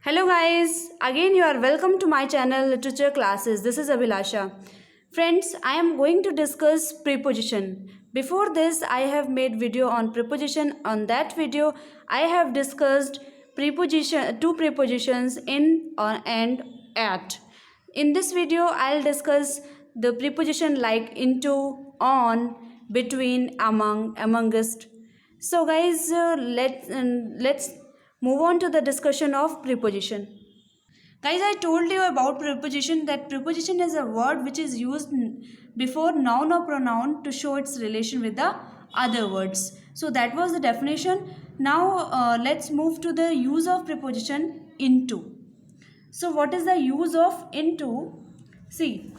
Hello guys, again you are welcome to my channel Literature Classes. This is Abhilasha. Friends, I am going to discuss preposition. Before this, I have made video on preposition. On that video, I have discussed two prepositions in, on, and at. In this video, I'll discuss the preposition like into, on, between, among, amongst. So guys, let's move on to the discussion of preposition. Guys, I told you about preposition, that preposition is a word which is used before noun or pronoun to show its relation with the other words. So that was the definition. Now let's move to the use of preposition into. So what is the use of into? See,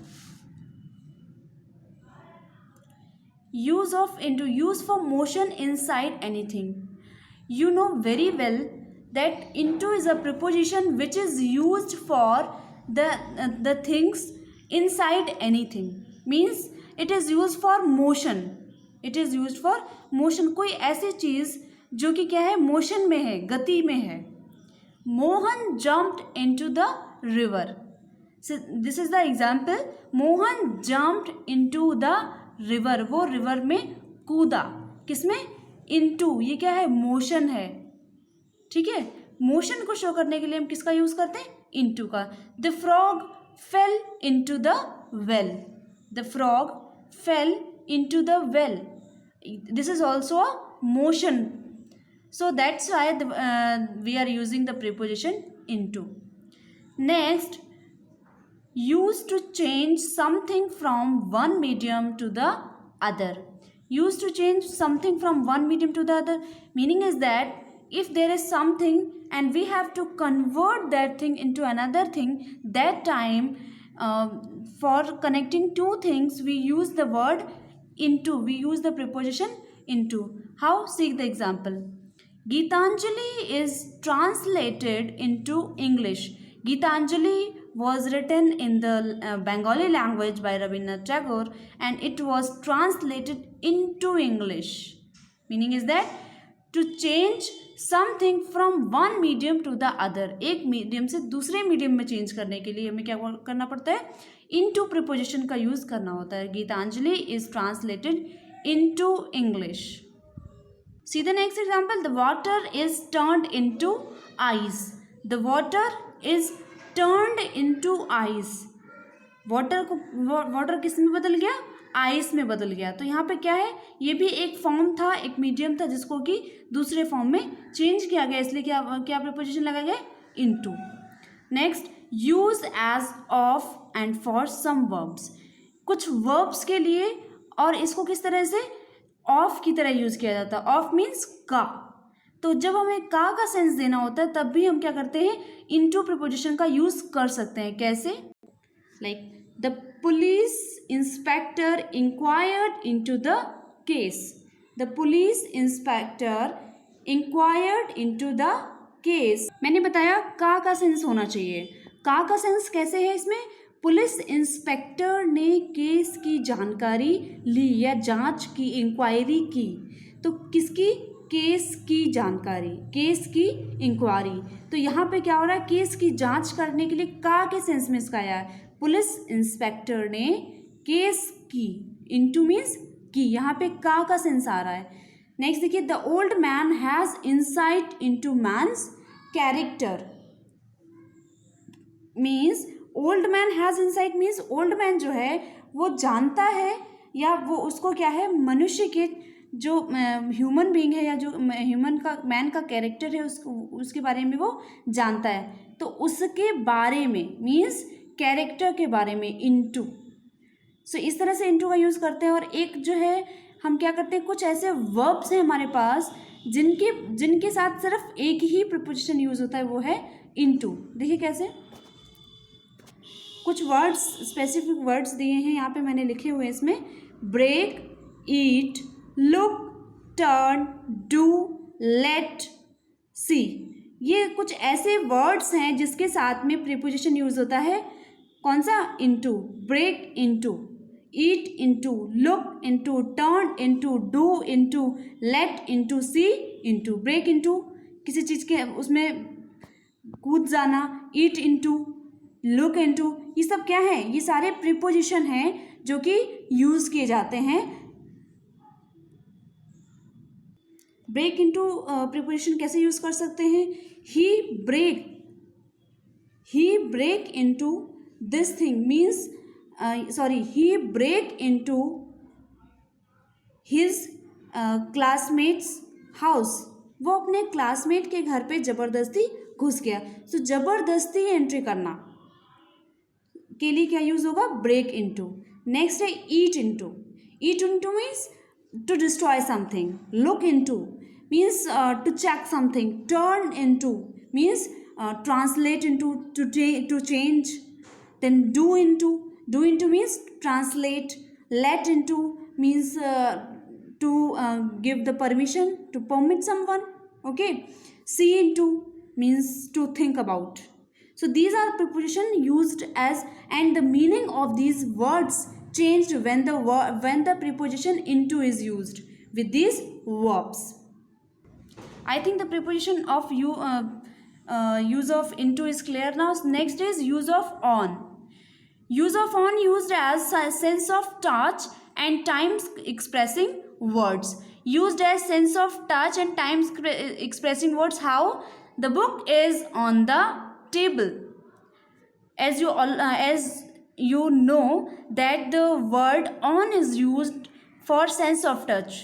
use of into, use for motion inside anything. You know very well that into is a preposition which is used for the things inside anything. Means it is used for motion. It is used for motion. कोई ऐसी चीज़ जो कि क्या है, motion में है, गति में है. Mohan jumped into the river. So this is the example. Mohan jumped into the river. वो रिवर में कूदा. किसमें? into. ये क्या है? मोशन है. ठीक है. मोशन को शो करने के लिए हम किसका यूज करते हैं? into का. The frog fell into the well. The frog fell into the well. This is also a motion. So that's why we are using the preposition into. Next, used to change something from one medium to the other. Used to change something from one medium to the other. Meaning is that if there is something and we have to convert that thing into another thing, that time for connecting two things we use the word into. We use the preposition into. How? See the example. Gitanjali is translated into English. Gitanjali was written in the Bengali language by Rabindranath Tagore and it was translated into English. Meaning is that to change something from one medium to the other. एक medium से दूसरे medium में change करने के लिए हमें क्या करना पड़ता है? into preposition का यूज करना होता है. Gitanjali is translated into English. See the next example. The water is turned into ice. The water is turned into ice. Water किस में बदल गया? आइस में बदल गया. तो यहाँ पे क्या है? ये भी एक फॉर्म था, एक मीडियम था जिसको कि दूसरे फॉर्म में चेंज किया गया. इसलिए क्या प्रीपोजिशन लगा गया? into. Next, use as of and for some verbs. कुछ वर्ब्स के लिए और इसको किस तरह से ऑफ की तरह यूज किया जाता है. ऑफ मीन्स का. तो जब हमें का सेंस देना होता है तब भी हम क्या करते हैं? इनटू प्रीपोजिशन का यूज कर सकते हैं. कैसे? Like the police inspector inquired into the case. The police inspector inquired into the case. मैंने बताया का सेंस होना चाहिए. का सेंस कैसे है इसमें? पुलिस इंस्पेक्टर ने केस की जानकारी ली या जांच की, इंक्वायरी की. तो किसकी? केस की जानकारी, केस की इंक्वायरी. तो यहाँ पे क्या हो रहा है? केस की जांच करने के लिए का के सेंस में इसका आया है. पुलिस इंस्पेक्टर ने केस की. इनटू मीन्स की. यहाँ पे का सेंस आ रहा है. नेक्स्ट देखिए, the old man has insight into man's character. Means old man has insight means old man जो है वो जानता है या वो उसको क्या है, मनुष्य के जो ह्यूमन बीइंग है या जो ह्यूमन का मैन का कैरेक्टर है उसके बारे में वो जानता है. तो उसके बारे में मीन्स कैरेक्टर के बारे में इनटू. सो इस तरह से इनटू का यूज़ करते हैं. और एक जो है हम क्या करते हैं, कुछ ऐसे वर्ब्स हैं हमारे पास जिनके साथ सिर्फ एक ही प्रीपोजिशन यूज़ होता है, वो है इनटू. देखिए कैसे. कुछ वर्ड्स, स्पेसिफिक वर्ड्स दिए हैं यहाँ पे मैंने लिखे हुए. इसमें break, eat, look, turn, do, let, see. ये कुछ ऐसे वर्ड्स हैं जिसके साथ में प्रीपोजिशन यूज होता है. कौन सा? Into. Break into, eat into, look into, turn into, do into, let into, see into. Break into किसी चीज़ के उसमें कूद जाना, ईट इनटू, लुक इनटू, ये सब क्या है? ये सारे प्रीपोजिशन हैं जो कि यूज किए जाते हैं। ब्रेक इनटू प्रीपोजिशन कैसे यूज कर सकते हैं? He break into this thing means he break into his classmates house, वो अपने क्लासमेट के घर पे जबरदस्ती घुस गया। तो जबरदस्ती एंट्री करना के लिए क्या यूज होगा? Break into. नेक्स्ट है eat into. Eat into means to destroy something. Look into means to check something. Turn into means translate into, to change. Then do into means translate. Let into means to give the permission, to permit someone. Okay, see into means to think about. So these are preposition used as, and the meaning of these words changed when the preposition into is used with these verbs. I think the preposition of use of into is clear now. Next is use of on. Use of on used as a sense of touch and time expressing words. Used as sense of touch and time expressing words. How? The book is on the table. As you know that the word on is used for sense of touch.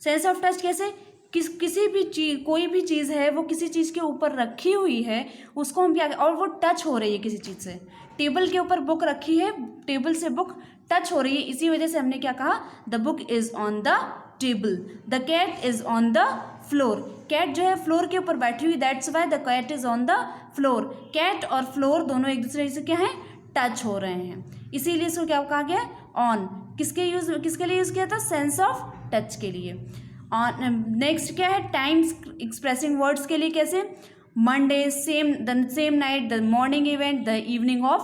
Sense of touch कैसे? किसी भी चीज़, कोई भी चीज़ है वो किसी चीज़ के ऊपर रखी हुई है, उसको हम क्या, और वो टच हो रही है किसी चीज़ से। टेबल के ऊपर बुक रखी है, टेबल से बुक टच हो रही है, इसी वजह से हमने क्या कहा? The book is on the table. The cat is on the floor. Cat जो है फ्लोर के ऊपर बैठी हुई, that's why the cat is on the floor. Cat और फ्लोर दोनों एक दूसरे से क्या है? टच हो रहे हैं, इसीलिए इसको क्या कहा गया? ऑन। किसके लिए यूज़ किया था? सेंस ऑफ टच के लिए। ऑन। नेक्स्ट क्या है? टाइम्स एक्सप्रेसिंग वर्ड्स के लिए कैसे? Monday, the same night, the morning event, the evening of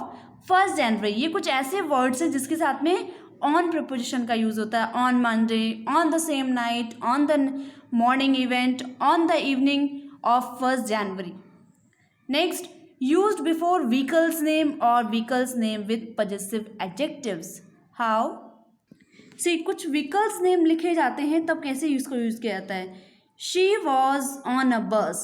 1 जनवरी। ये कुछ ऐसे वर्ड्स हैं जिसके साथ में ऑन प्रीपोजिशन का यूज़ होता है। On Monday, on the same night, on the morning event, on the evening of 1 January. Next, used before vehicle's name or vehicle's name with possessive adjectives. How? See, कुछ vehicles name लिखे जाते हैं तब कैसे इसको use किया जाता है? She was on a bus,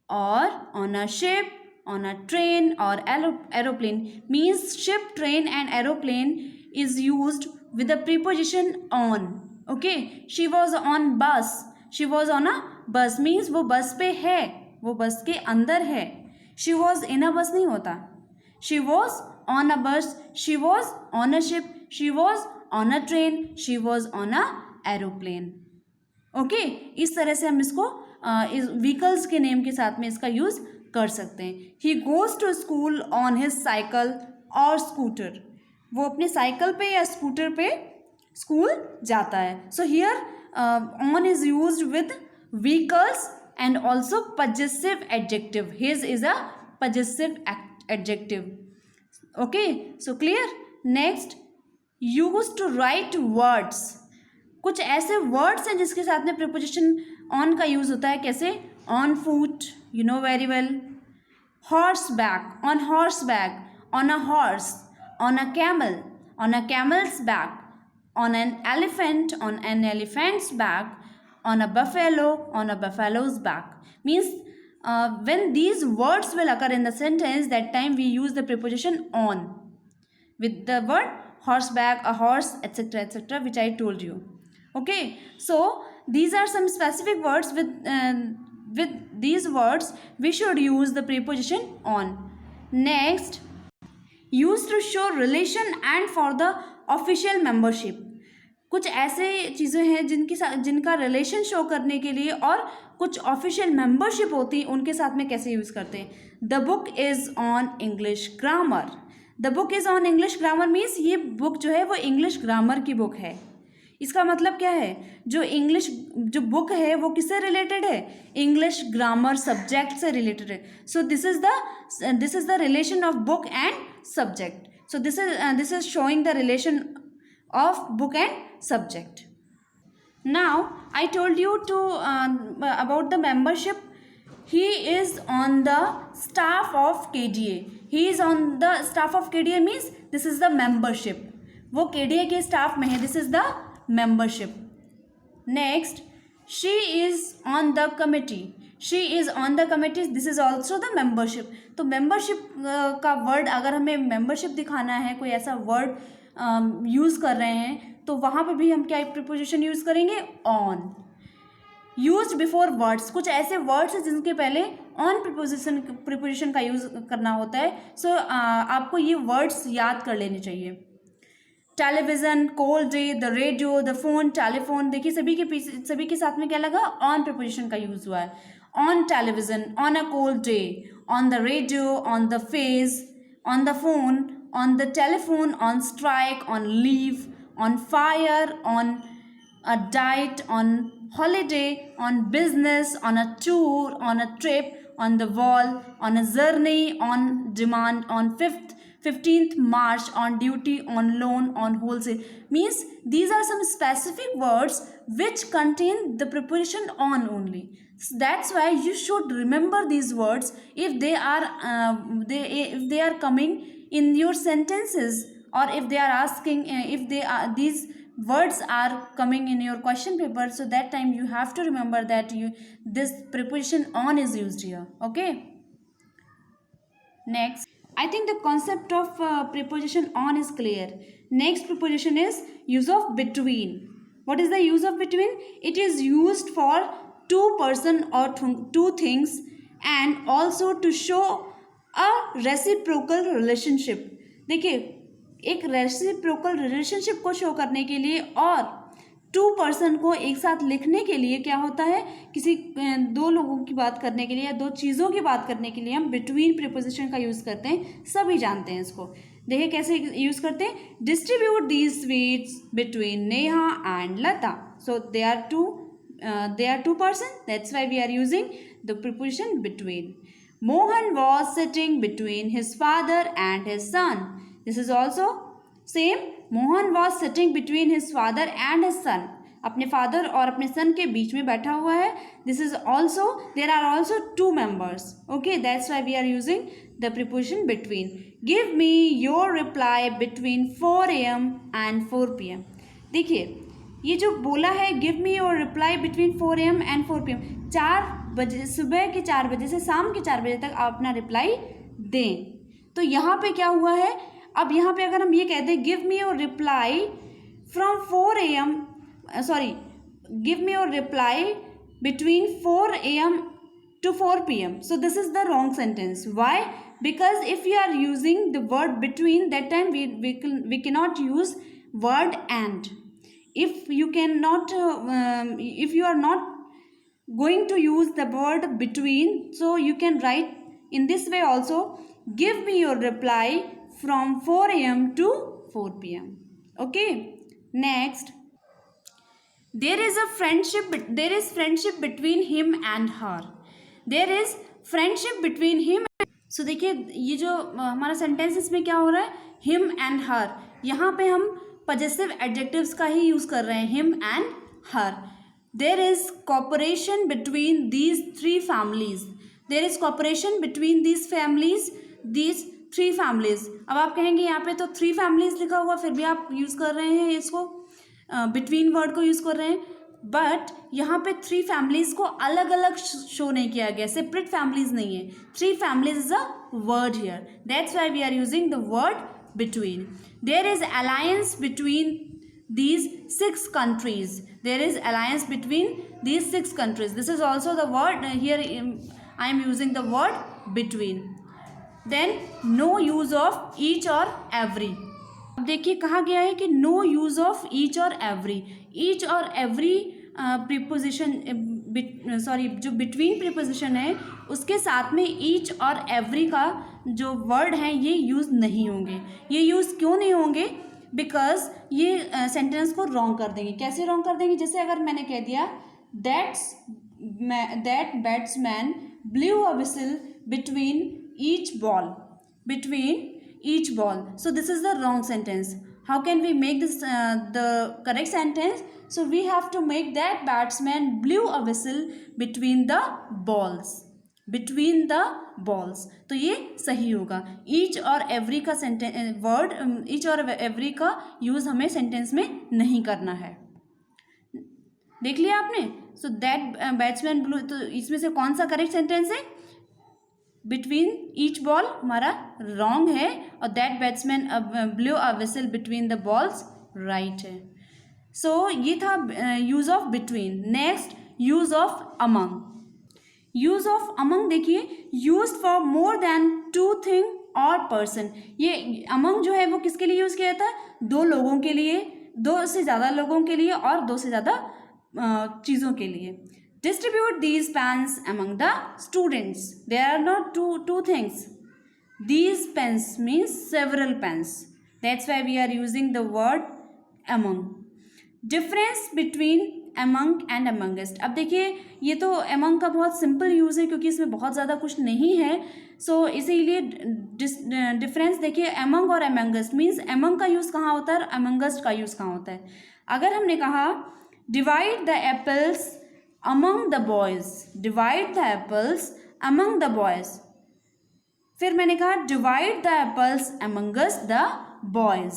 or on a ship, on a train or aeroplane. Means ship, train and aeroplane is used with the preposition on. Okay, she was on bus. She was on a bus means वो बस पे है, वो बस के अंदर है। She was in a bus नहीं होता। She was on a bus, she was on a ship, she was on a train, she was on a aeroplane. Okay, इस तरह से हम इसको इस व्हीकल्स के नेम के साथ में इसका यूज़ कर सकते हैं। He goes to school on his cycle or scooter. वो अपने साइकिल पे या स्कूटर पे स्कूल जाता है। So here on is used with vehicles and also possessive adjective. His is a possessive adjective. Okay, so clear? Next, used to write words. कुछ ऐसे words हैं जिसके साथ में प्रीपोजिशन ऑन का यूज होता है। कैसे? On foot, you know very well. Horseback, on horseback, on a horse, on a camel, on a camel's back, on an elephant, on an elephant's back, on a buffalo, on a buffalo's back. Means when these words will occur in the sentence, that time we use the preposition on with the word horseback, a horse, etc., etc., which I told you. Okay, so these are some specific words. With these words we should use the preposition on. Next, used to show relation and for the official membership. कुछ ऐसे चीज़ें हैं जिनका relation show करने के लिए और कुछ ऑफिशियल मेंबरशिप होती है, उनके साथ में कैसे यूज़ करते हैं? The book is on English grammar. The book is on English grammar means ये बुक जो है वो इंग्लिश ग्रामर की बुक है। इसका मतलब क्या है? जो बुक है वो किससे रिलेटेड है? इंग्लिश ग्रामर सब्जेक्ट से रिलेटेड है। So this is the relation of book and subject. So this is showing the relation of book and subject. Now I told you to about the membership he is on the staff of KDA. He is on the staff of KDA means this is the membership. वो KDA के staff में है. This is the membership. Next, she is on the committee. She is on the committee. This is also the membership. तो membership का word अगर हमें membership दिखाना है, कोई ऐसा word यूज़ कर रहे हैं, तो वहाँ पे भी हम क्या preposition यूज़ करेंगे? on. Used before words. कुछ ऐसे words हैं जिनके पहले on preposition का यूज़ करना होता है. So आपको ये words याद कर लेने चाहिए. Television, cold day, the radio, the phone, telephone. देखिए सभी के साथ में क्या लगा? ऑन प्रीपोजिशन का यूज़ हुआ है. On television, on a cold day, on the radio, on the phase, on the phone, on the telephone, on strike, on leave, on fire, on a diet, on holiday, on business, on a tour, on a trip, on the wall, on a journey, on demand, on 15th March, on duty, on loan, on wholesale. Means these are some specific words which contain the preposition on only. So that's why you should remember these words if they are coming in your sentences, or if they are asking if they are these words are coming in your question paper. So that time you have to remember that this preposition on is used here. Okay. Next, I think the concept of preposition on is clear. Next preposition is use of between. What is the use of between? It is used for two person or two things, and also to show a reciprocal relationship. देखिए, एक reciprocal relationship को show करने के लिए और to person को एक साथ लिखने के लिए क्या होता है? किसी दो लोगों की बात करने के लिए या दो चीज़ों की बात करने के लिए हम बिटवीन प्रीपोजिशन का यूज़ करते हैं. सभी जानते हैं इसको. देखिए कैसे यूज़ करते हैं. Distribute these sweets between Neha and Lata. So they are two person. That's why we are using the preposition between. Mohan was sitting between his father and his son. This is also same. Mohan was sitting between his father and his son. अपने father और अपने son के बीच में बैठा हुआ है. This is also, there are also two members. Okay, that's why we are using the preposition between. Give me your reply between 4 AM and 4 PM. देखिए ये जो बोला है give me your reply between 4 AM and 4 PM. 4 बजे, सुबह के 4 बजे से शाम के 4 बजे तक आप अपना रिप्लाई दें. तो यहाँ पे क्या हुआ है? अब यहाँ पे अगर हम ये कहते हैं give me your reply from 4 AM, sorry, give me your reply between 4 AM to 4 PM. So this is the wrong sentence. Why? Because if you are using the word between, that time we cannot use word and. If you cannot, if you are not going to use the word between, so you can write in this way also. Give me your reply from 4 AM to 4 PM. Okay. Next, there is friendship between him and her. There is friendship between him. So देखिए ये जो हमारा sentence इसमें क्या हो रहा है? him and her. यहाँ पे हम possessive adjectives का ही यूज़ कर रहे हैं. him and her. There is cooperation between these three families. There is cooperation between these families. These 3 families. अब आप कहेंगे यहाँ पे तो 3 families लिखा हुआ, फिर भी आप यूज़ कर रहे हैं इसको, बिटवीन वर्ड को यूज़ कर रहे हैं. बट यहाँ पे 3 families को अलग अलग शो नहीं किया गया, सेपरेट families नहीं है. 3 families is a word here. That's why we are using the word between. There is alliance between these 6 countries. There is alliance between these 6 countries. This is also the word here. I am using the word between. Then no use of each or every. अब देखिए कहा गया है कि no use of each or every. Each or every preposition, जो between preposition है उसके साथ में each और every का जो word है ये यूज़ नहीं होंगे. ये यूज़ क्यों नहीं होंगे? बिकॉज ये सेंटेंस को रॉन्ग कर देंगे. कैसे रॉन्ग कर देंगे? जैसे अगर मैंने कह दिया that batsman blue a whistle between each ball. So this is the wrong sentence. How can we make this the correct sentence? So we have to make that batsman blew a whistle between the balls. Between the balls, तो ये सही होगा। Each और every का sentence word, each और every का use हमें sentence में नहीं करना है। देख लिया आपने। सो दैट बैट्समैन ब्लू, तो इसमें से कौन सा करेक्ट सेंटेंस है? बिटवीन ईच बॉल हमारा रॉन्ग है, और that batsman blue a whistle between the balls right है। सो ये था use of between. Next use of among. Use of among देखिए, use for more than two thing और person. ये among जो है वो किसके लिए यूज किया जाता है? दो लोगों के लिए, दो से ज़्यादा लोगों के लिए, और दो से ज़्यादा चीज़ों के लिए। Distribute these pens among the students. There are not two things. These pens means several pens. That's why we are using the word among. Difference between among and amongst. अब देखिए, ये तो among का बहुत सिंपल यूज़ है क्योंकि इसमें बहुत ज़्यादा कुछ नहीं है, सो इसीलिए डिफरेंस देखिए, among और amongst मीन्स among का यूज़ कहाँ होता है और amongst का यूज़ कहाँ होता है। अगर हमने कहा divide the apples among the boys, divide the apples among the boys, फिर मैंने कहा divide the apples amongst the boys.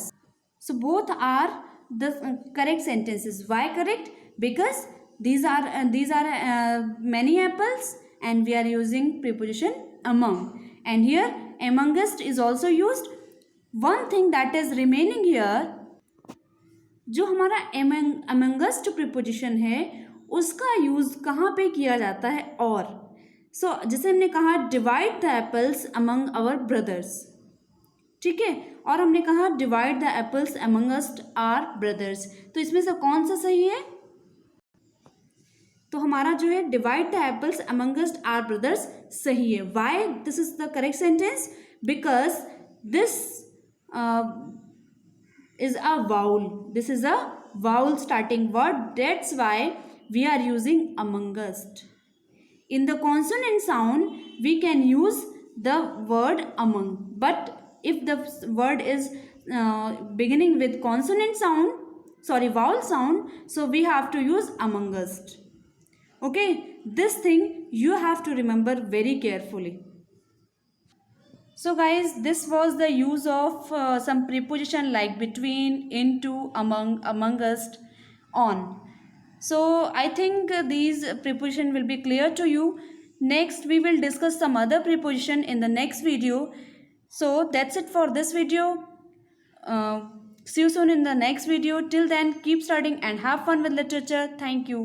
So both are the correct sentences. Why correct? Because these are many apples and we are using preposition among, and here amongst is also used. One thing that is remaining here, जो हमारा amongst preposition है उसका use कहाँ पे किया जाता है? और सो जैसे हमने कहा divide the apples among our brothers, ठीक है, और हमने कहा divide the apples amongst our brothers, तो इसमें से कौन सा सही है? तो हमारा जो है divide the apples amongst our brothers सही है। Why this is the correct sentence? Because this is a vowel, this is a vowel starting word, that's why we are using amongst. In the consonant sound, we can use the word among. But if the word is beginning with consonant sound, vowel sound, so we have to use amongst. Okay, this thing you have to remember very carefully. So guys, this was the use of some preposition like between, into, among, amongst, on. So I think these preposition will be clear to you. Next we will discuss some other preposition in the next video. So that's it for this video. See you soon in the next video. Till then, keep studying and have fun with literature. Thank you.